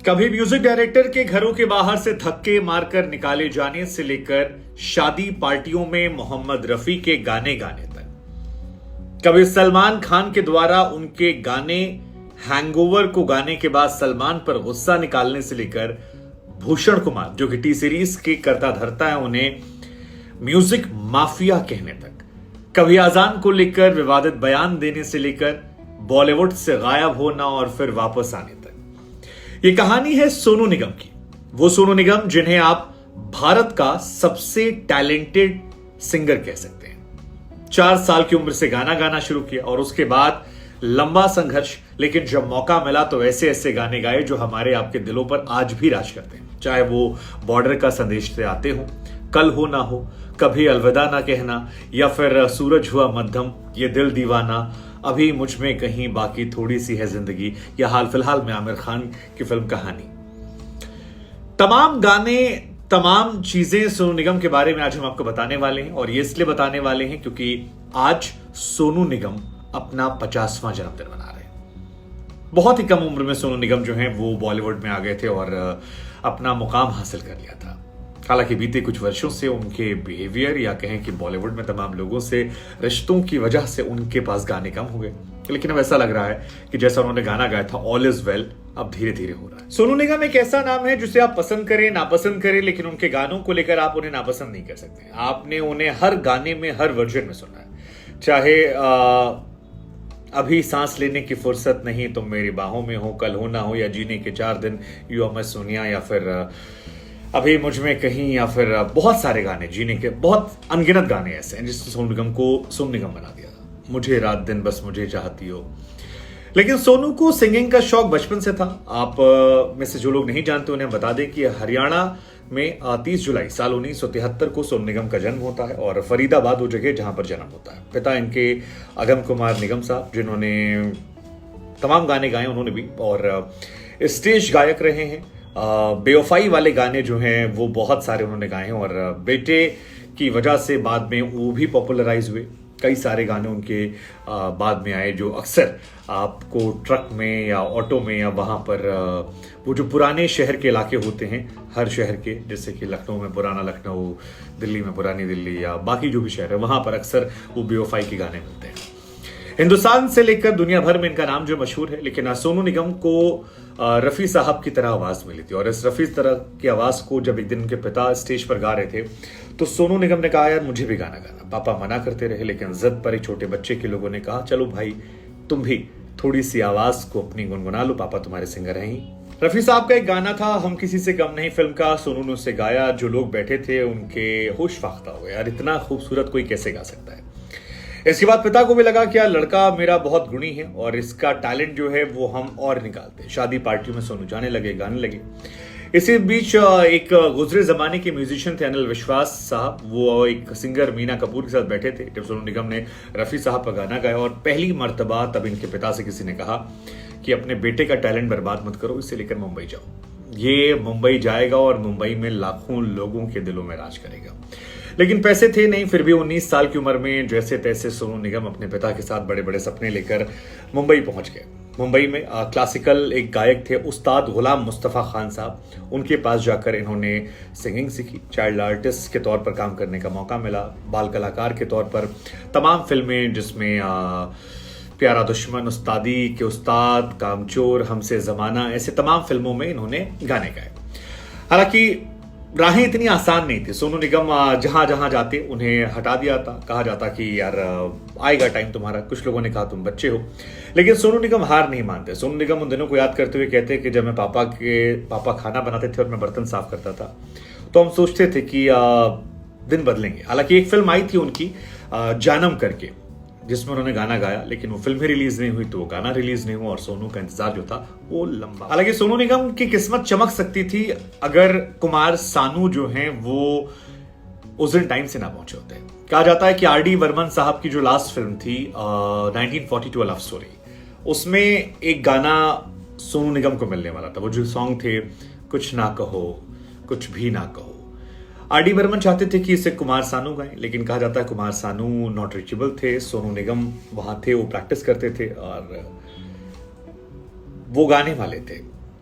कभी music director के घरों के बाहर से धक्के मारकर निकाले जाने से लेकर शादी पार्टियों में मोहम्मद रफी के गाने गाने तक, कभी सलमान खान के द्वारा उनके गाने हैंगओवर को गाने के बाद सलमान पर गुस्सा निकालने से लेकर भूषण कुमार जो कि टी सीरीज के कर्ता धर्ता है उन्हें म्यूजिक माफिया कहने तक, कभी आजान को लेकर विवादित बयान देने से लेकर बॉलीवुड से गायब होना और फिर वापस आने तक। ये कहानी है सोनू निगम की। वो सोनू निगम जिन्हें आप भारत का सबसे टैलेंटेड सिंगर कह सकते हैं। 4 साल की उम्र से गाना गाना शुरू किया और उसके बाद लंबा संघर्ष, लेकिन जब मौका मिला तो ऐसे ऐसे गाने गाए जो हमारे आपके दिलों पर आज भी राज करते हैं। चाहे वो बॉर्डर का संदेश से आते हो, कल हो ना हो, कभी अलविदा ना कहना, या फिर सूरज हुआ मध्यम, ये दिल दीवाना, अभी मुझ में कहीं बाकी थोड़ी सी है जिंदगी, या हाल फिलहाल में आमिर खान की फिल्म कहानी। तमाम गाने, तमाम चीजें सोनू निगम के बारे में आज हम आपको बताने वाले हैं, और ये इसलिए बताने वाले हैं क्योंकि आज सोनू निगम अपना 50वां जन्मदिन मना रहे हैं। बहुत ही कम उम्र में सोनू निगम जो हैं वो बॉलीवुड में आ गए थे और अपना मुकाम हासिल कर लिया था। हालांकि बीते कुछ वर्षों से उनके बिहेवियर या कहें कि बॉलीवुड में तमाम लोगों से रिश्तों की वजह से उनके पास गाने कम हो गए, लेकिन अब ऐसा लग रहा है कि जैसा उन्होंने गाना गाया था ऑल इज वेल, अब धीरे धीरे हो रहा है। सोनू निगम एक ऐसा नाम है जिसे आप पसंद करें नापसंद करें, लेकिन उनके गानों को लेकर आप उन्हें नापसंद नहीं कर सकते। आपने उन्हें हर गाने में, हर वर्जन में सुना है। चाहे अभी सांस लेने की फुर्सत नहीं, तुम मेरी बाहों में हो, कल हो ना हो, या जीने के 4 दिन, यू अमर सोनिया, या फिर अभी मुझ में कहीं, या फिर बहुत सारे गाने, जीने के बहुत अनगिनत गाने ऐसे हैं जिसने सोनू निगम को सोनू निगम बना दिया था। मुझे रात दिन बस मुझे चाहती हो। लेकिन सोनू को सिंगिंग का शौक बचपन से था। आप में से जो लोग नहीं जानते उन्हें बता दें कि हरियाणा में 30 जुलाई साल 1973 को सोनू निगम का जन्म होता है, और फरीदाबाद वो जगह जहां पर जन्म होता है। पिता इनके अगम कुमार निगम साहब, जिन्होंने तमाम गाने गाए उन्होंने भी, और स्टेज गायक रहे हैं। बेवफाई वाले गाने जो हैं वो बहुत सारे उन्होंने गाए हैं, और बेटे की वजह से बाद में वो भी पॉपुलराइज हुए। कई सारे गाने उनके बाद में आए जो अक्सर आपको ट्रक में या ऑटो में या वहाँ पर वो जो पुराने शहर के इलाके होते हैं, हर शहर के, जैसे कि लखनऊ में पुराना लखनऊ, दिल्ली में पुरानी दिल्ली, या बाकी जो भी शहर है वहाँ पर अक्सर वो बेवफाई के गाने मिलते हैं। हिंदुस्तान से लेकर दुनिया भर में इनका नाम जो मशहूर है, लेकिन सोनू निगम को रफी साहब की तरह आवाज मिली थी, और इस रफी तरह की आवाज को जब एक दिन उनके पिता स्टेज पर गा रहे थे तो सोनू निगम ने कहा, यार मुझे भी गाना गाना। पापा मना करते रहे, लेकिन जिद पर एक छोटे बच्चे के लोगों ने कहा, चलो भाई तुम भी थोड़ी सी आवाज को अपनी गुनगुना लो, पापा तुम्हारे सिंगर हैं ही। रफी साहब का एक गाना था हम किसी से कम नहीं फिल्म का, सोनू ने उससे गाया। जो लोग बैठे थे उनके होश फाख्ता हो गए, यार इतना खूबसूरत कोई कैसे गा सकता है। इसके बाद पिता को भी लगा कि यार लड़का मेरा बहुत गुणी है और इसका टैलेंट जो है वो हम और निकालते हैं। शादी पार्टियों में सोनू जाने लगे, गाने लगे। इसी बीच एक गुजरे जमाने के म्यूजिशियन थे अनिल विश्वास साहब, वो एक सिंगर मीना कपूर के साथ बैठे थे जब सोनू निगम ने रफी साहब का गाना गाया, और पहली मर्तबा तब इनके पिता से किसी ने कहा कि अपने बेटे का टैलेंट बर्बाद मत करो, इसे लेकर मुंबई जाओ। ये मुंबई जाएगा और मुंबई में लाखों लोगों के दिलों में राज करेगा। लेकिन पैसे थे नहीं, फिर भी 19 साल की उम्र में जैसे तैसे सोनू निगम अपने पिता के साथ बड़े बड़े सपने लेकर मुंबई पहुंच गए। मुंबई में क्लासिकल एक गायक थे उस्ताद गुलाम मुस्तफ़ा खान साहब, उनके पास जाकर इन्होंने सिंगिंग सीखी। चाइल्ड आर्टिस्ट के तौर पर काम करने का मौका मिला, बाल कलाकार के तौर पर तमाम फिल्में जिसमें प्यारा दुश्मन, उस्तादी के उस्ताद, कामचोर, हमसे ज़माना, ऐसे तमाम फिल्मों में इन्होंने गाने गाए। हालांकि राहें इतनी आसान नहीं थी। सोनू निगम जहां जहां जाते उन्हें हटा दिया था, कहा जाता कि यार आएगा टाइम तुम्हारा। कुछ लोगों ने कहा तुम बच्चे हो, लेकिन सोनू निगम हार नहीं मानते। सोनू निगम उन दिनों को याद करते हुए कहते कि जब मैं पापा खाना बनाते थे और मैं बर्तन साफ करता था तो हम सोचते थे कि दिन बदलेंगे। हालांकि एक फिल्म आई थी उनकी जानम करके, जिसमें उन्होंने गाना गाया, लेकिन वो फिल्म ही रिलीज नहीं हुई तो वो गाना रिलीज नहीं हुआ, और सोनू का इंतजार जो था वो लंबा। हालांकि सोनू निगम की किस्मत चमक सकती थी अगर कुमार सानू जो हैं वो उस दिन टाइम से ना पहुंचे होते। कहा जाता है कि आर डी बर्मन साहब की जो लास्ट फिल्म थी 1942 लव स्टोरी, उसमें एक गाना सोनू निगम को मिलने वाला था। वो जो सॉन्ग थे कुछ ना कहो कुछ भी ना कहो, आर डी बर्मन चाहते थे कि इसे कुमार सानू गाएं, लेकिन कहा जाता है कुमार सानू नॉट रीचेबल थे। सोनू निगम वहां थे, वो प्रैक्टिस करते थे और वो गाने वाले थे।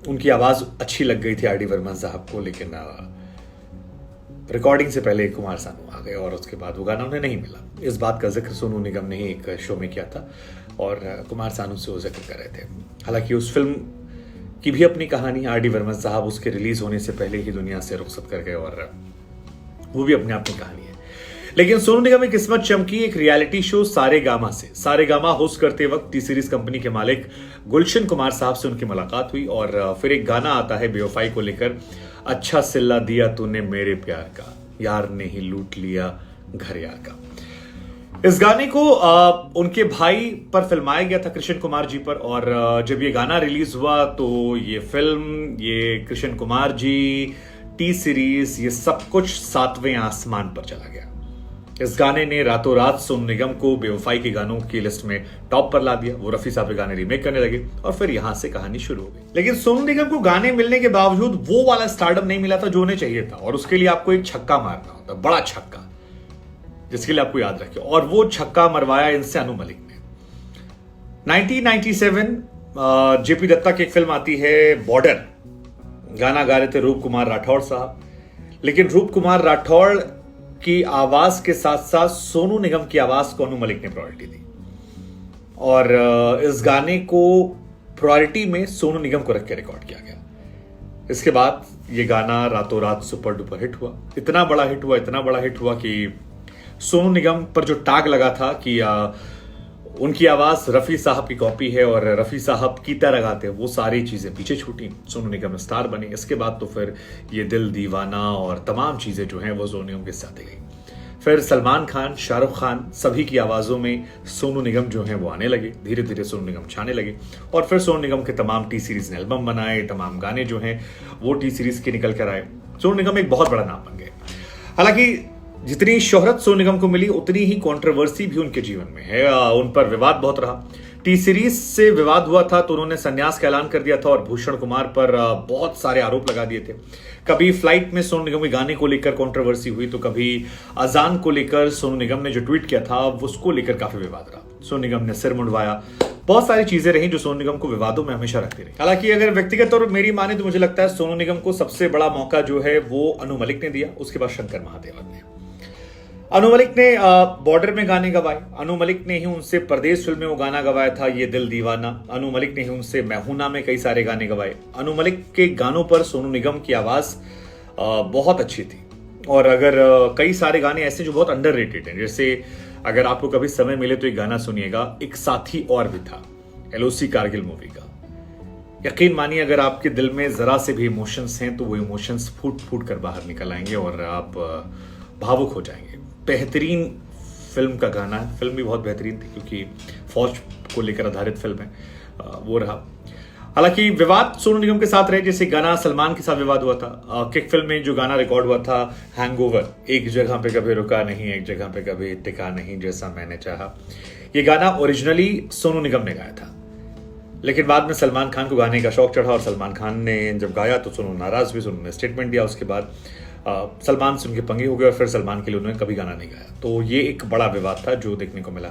उनकी आवाज़ अच्छी लग गई थी आर डी बर्मन साहब को, लेकिन रिकॉर्डिंग से पहले कुमार सानू आ गए और उसके बाद वो गाना उन्हें नहीं मिला। इस बात का जिक्र सोनू निगम ने ही एक शो में किया था और कुमार सानू से वो जिक्र कर रहे थे। हालांकि उस फिल्म की भी अपनी कहानी, आर डी बर्मन साहब उसके रिलीज होने से पहले ही दुनिया से रुखसत कर गए और वो भी अपनी अपनी कहानी है। लेकिन सोनू निगम की किस्मत चमकी एक रियलिटी शो सारेगामा से। सारेगामा होस्ट करते वक्त टी सीरीज कंपनी के मालिक गुलशन कुमार साहब से उनकी मुलाकात हुई और फिर एक गाना आता है बेवफाई को लेकर, अच्छा सिल्ला दिया तूने मेरे प्यार का, यार ने ही लूट लिया घर यार का। इस गाने को उनके भाई पर फिल्माया गया था, कृष्ण कुमार जी पर, और जब ये गाना रिलीज हुआ तो ये फिल्म, ये कृष्ण कुमार जी, टी सीरीज, ये सब कुछ 7वें आसमान पर चला गया। इस गाने ने रातों रात सोनू निगम को बेवफाई के गानों की लिस्ट में टॉप पर ला दिया। वो रफी साहब के गाने रीमेक करने लगे और फिर यहां से कहानी शुरू हो गई। लेकिन सोनू निगम को गाने मिलने के बावजूद वो वाला स्टारडम नहीं मिला था जो उन्हें चाहिए था, और उसके लिए आपको एक छक्का मारना होता, बड़ा छक्का, जिसके लिए आपको याद रखे, और वो छक्का मरवाया इनसे अनु मलिक ने। 1997 जेपी दत्ता की एक फिल्म आती है बॉर्डर। गाना गा रहे थे रूप कुमार राठौड़ साहब, लेकिन रूप कुमार राठौड़ की आवाज के साथ साथ सोनू निगम की आवाज को अनु मलिक ने प्रायोरिटी दी और इस गाने को प्रायोरिटी में सोनू निगम को रख के रिकॉर्ड किया गया। इसके बाद ये गाना रातों रात सुपर डुपर हिट हुआ, इतना बड़ा हिट हुआ कि सोनू निगम पर जो टैग लगा था कि उनकी आवाज रफी साहब की कॉपी है और रफी साहब की तरह गाते हैं, वो सारी चीजें पीछे छूटी। सोनू निगम स्टार बने। इसके बाद तो फिर ये दिल दीवाना और तमाम चीजें जो हैं वो सोनू निगम के साथ गई। फिर सलमान खान, शाहरुख खान, सभी की आवाजों में सोनू निगम जो हैं वो आने लगे। धीरे धीरे सोनू निगम छाने लगे और फिर सोनू निगम के तमाम टी सीरीज ने एल्बम बनाए, तमाम गाने जो हैं वो टी सीरीज के निकल कर आए। सोनू निगम एक बहुत बड़ा नाम बन गए। हालांकि जितनी शोहरत सोनू निगम को मिली उतनी ही कंट्रोवर्सी भी उनके जीवन में है। उन पर विवाद बहुत रहा। टी सीरीज से विवाद हुआ था तो उन्होंने संन्यास का ऐलान कर दिया था और भूषण कुमार पर बहुत सारे आरोप लगा दिए थे। कभी फ्लाइट में सोनू निगम के गाने को लेकर कंट्रोवर्सी हुई तो कभी अजान को लेकर सोनू निगम ने जो ट्वीट किया था उसको लेकर काफी विवाद रहा। सोनू निगम ने सिर मुंडवाया, बहुत सारी चीजें रही जो सोनू निगम को विवादों में हमेशा रखती रही। हालांकि अगर व्यक्तिगत तौर पर मेरी माने तो मुझे लगता है सोनू निगम को सबसे बड़ा मौका जो है वो अनु मलिक ने दिया, उसके बाद शंकर महादेवन ने। अनु मलिक ने बॉर्डर में गाने गवाए। अनु मलिक ने ही उनसे परदेश फिल्म में वो गाना गवाया था, ये दिल दीवाना। अनु मलिक ने ही उनसे मैहूना में कई सारे गाने गवाए। अनु मलिक के गानों पर सोनू निगम की आवाज बहुत अच्छी थी और अगर कई सारे गाने ऐसे जो बहुत अंडररेटेड हैं, जैसे अगर आपको कभी समय मिले तो एक गाना सुनिएगा, एक साथी और भी था, एलओसी कारगिल मूवी का। यकीन मानिए अगर आपके दिल में जरा से भी इमोशंस हैं तो वो इमोशंस फूट फूट कर बाहर निकल आएंगे और आप भावुक हो जाएंगे। बेहतरीन फिल्म का गाना है। फिल्म भी बहुत बेहतरीन थी क्योंकि फौज को लेकर आधारित फिल्म है, वो रहा। हालांकि विवाद सोनू निगम के साथ रहे, जैसे गाना सलमान के साथ विवाद हुआ था। किक फिल्म में जो गाना रिकॉर्ड हुआ था हैंगओवर, एक जगह पे कभी रुका नहीं, एक जगह पे कभी टिका नहीं, जैसा मैंने चाहा, ये गाना ओरिजिनली सोनू निगम ने गाया था। लेकिन बाद में सलमान खान को गाने का शौक चढ़ा और सलमान खान ने जब गाया तो सोनू नाराज हुए। सोनू ने स्टेटमेंट दिया, उसके बाद सलमान से उनके पंगे हो गए और फिर सलमान के लिए उन्होंने कभी गाना नहीं गाया। तो ये एक बड़ा विवाद था जो देखने को मिला।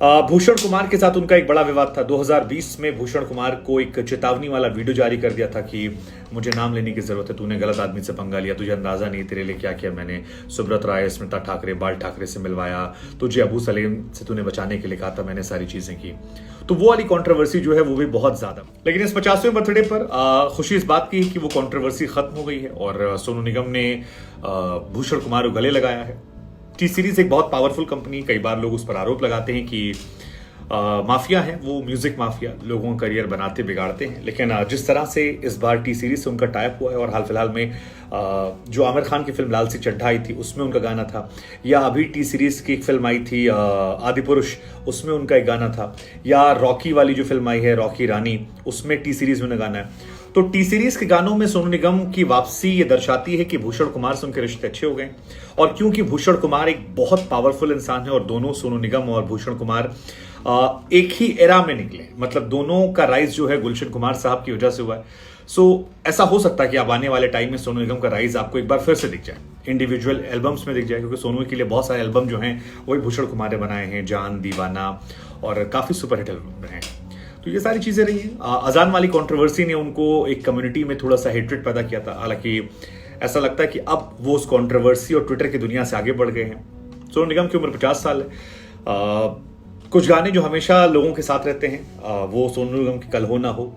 भूषण कुमार के साथ उनका एक बड़ा विवाद था। 2020 में भूषण कुमार को एक चेतावनी वाला वीडियो जारी कर दिया था कि मुझे नाम लेने की जरूरत है, तूने गलत आदमी से पंगा लिया, तुझे अंदाजा नहीं तेरे लिए क्या किया मैंने। सुब्रत राय, स्मिता ठाकरे, बाल ठाकरे से मिलवाया, तुझे अबू सलीम से तूने बचाने के लिए कहा था, मैंने सारी चीजें की। तो वो वाली कंट्रोवर्सी जो है वो भी बहुत ज्यादा। लेकिन इस 50वें बर्थडे पर खुशी इस बात की है कि वो कंट्रोवर्सी खत्म हो गई है और सोनू निगम ने भूषण कुमार को गले लगाया है। टी सीरीज एक बहुत पावरफुल कंपनी, कई बार लोग उस पर आरोप लगाते हैं कि माफिया है, वो म्यूजिक माफिया, लोगों का करियर बनाते बिगाड़ते हैं। लेकिन जिस तरह से इस बार टी सीरीज से उनका टाइप हुआ है और हाल फिलहाल में जो आमिर खान की फिल्म लाल सी चड्ढा आई थी उसमें उनका गाना था, या अभी टी सीरीज की एक फिल्म आई थी आदि पुरुष, उसमें उनका एक गाना था, या रॉकी वाली जो फिल्म आई है रॉकी रानी, उसमें टी सीरीज में उन्हें गाना है। तो टी सीरीज के गानों में सोनू निगम की वापसी ये दर्शाती है कि भूषण कुमार से उनके रिश्ते अच्छे हो गए। और क्योंकि भूषण कुमार एक बहुत पावरफुल इंसान है और दोनों सोनू निगम और भूषण कुमार एक ही एरा में निकले, मतलब दोनों का राइज जो है गुलशन कुमार साहब की वजह से हुआ है। सो ऐसा हो सकता है कि अब आने वाले टाइम में सोनू निगम का राइज आपको एक बार फिर से दिख जाए, इंडिविजुअल एल्बम्स में दिख जाए, क्योंकि सोनू के लिए बहुत सारे एल्बम जो हैं वही भूषण कुमार ने बनाए हैं, जान, दीवाना, और काफी सुपरहिट एल्बम रहे हैं। तो ये सारी चीजें रही हैं। अजान वाली कंट्रोवर्सी ने उनको एक कम्युनिटी में थोड़ा सा हेट्रेड पैदा किया था, हालांकि ऐसा लगता है कि अब वो उस कंट्रोवर्सी और ट्विटर की दुनिया से आगे बढ़ गए हैं। सोनू निगम की उम्र 50 साल है। कुछ गाने जो हमेशा लोगों के साथ रहते हैं, वो सोनू निगम की कल हो ना हो,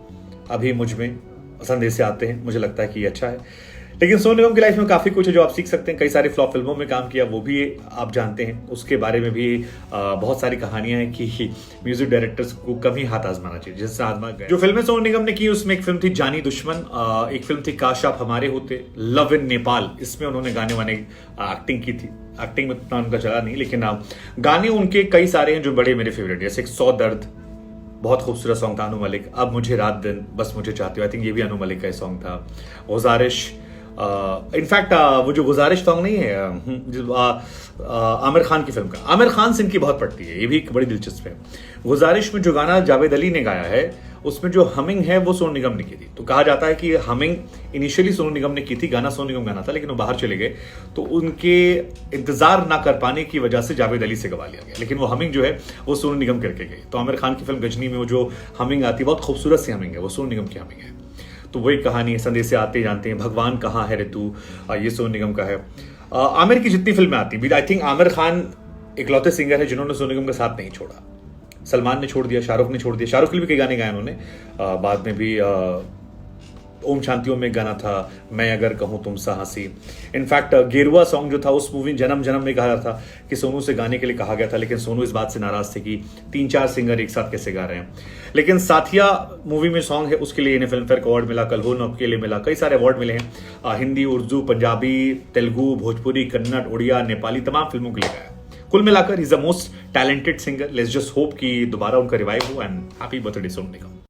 अभी मुझ में, संदेश से आते हैं। मुझे लगता है कि ये अच्छा है। लेकिन सोनू निगम की लाइफ में काफी कुछ है जो आप सीख सकते हैं। कई सारी फ्लॉप फिल्मों में काम किया, वो भी आप जानते हैं। उसके बारे में भी बहुत सारी कहानियां हैं कि म्यूजिक डायरेक्टर्स को कम ही हाथ आजमाना चाहिए, जिससे आजमा गए। जो फिल्में सोनू निगम ने की, उसमें एक फिल्म थी जानी दुश्मन, एक फिल्म थी काश आप हमारे होते, लव इन नेपाल, इसमें उन्होंने गाने वाने एक्टिंग की थी। एक्टिंग में उतना उनका चला नहीं, लेकिन गाने उनके कई सारे हैं जो बड़े मेरे फेवरेट, जैसे 100 दर्द, बहुत खूबसूरत सॉन्ग था। अनु मलिक, अब मुझे रात दिन बस मुझे चाहती हो, आई थिंक ये भी अनु मलिक का सॉन्ग था। गुजारिश, इनफैक्ट वो जो गुजारिश सॉन्ग नहीं है आमिर खान की फिल्म का, आमिर खान से इनकी बहुत पड़ती है, ये भी एक बड़ी दिलचस्प है। गुजारिश में जो गाना जावेद अली ने गाया है, उसमें जो हमिंग है वो सोनू निगम ने की थी। तो कहा जाता है कि हमिंग इनिशियली सोनू निगम ने की थी, गाना सोनू निगम गाना था, लेकिन वो बाहर चले गए तो उनके इंतजार ना कर पाने की वजह से जावेद अली से गवा लिया गया, लेकिन वो हमिंग जो है वो सोनू निगम करके गए। तो आमिर खान की फिल्म गजनी में वो जो हमिंग आती है, बहुत खूबसूरत सी हमिंग है, वो सोनू निगम की हमिंग है। तो वही कहानी है, संदेश से आते जानते हैं, भगवान कहाँ है रे तू, ये सोनू निगम का है। आमिर की जितनी फिल्में आती है, आई थिंक आमिर खान इकलौते सिंगर है जिन्होंने सोनू निगम का साथ नहीं छोड़ा। सलमान ने छोड़ दिया, शाहरुख ने छोड़ दिया, शाहरुख के लिए भी कई गाने गाए उन्होंने। बाद में भी ओम शांतियों में गाना था, मैं अगर कहूँ तुम सा हंसी। इनफैक्ट गेरुआ सॉन्ग जो था उस मूवी जन्म जन्म में कहा था कि सोनू से गाने के लिए कहा गया था, लेकिन सोनू इस बात से नाराज थे कि 3-4 सिंगर एक साथ कैसे गा रहे हैं। लेकिन साथिया मूवी में सॉन्ग है, उसके लिए इन्हें फिल्म फेयर अवार्ड मिला, कल हो ना के लिए मिला, कई सारे अवार्ड मिले हैं। हिंदी, उर्दू, पंजाबी, तेलुगु, भोजपुरी, कन्नड़, उड़िया, नेपाली, तमाम फिल्मों के लिए गाया। कुल मिलाकर is the most talented singer. Let's just hope कि दोबारा उनका रिवाइव हो। And happy birthday Sonu Nigam.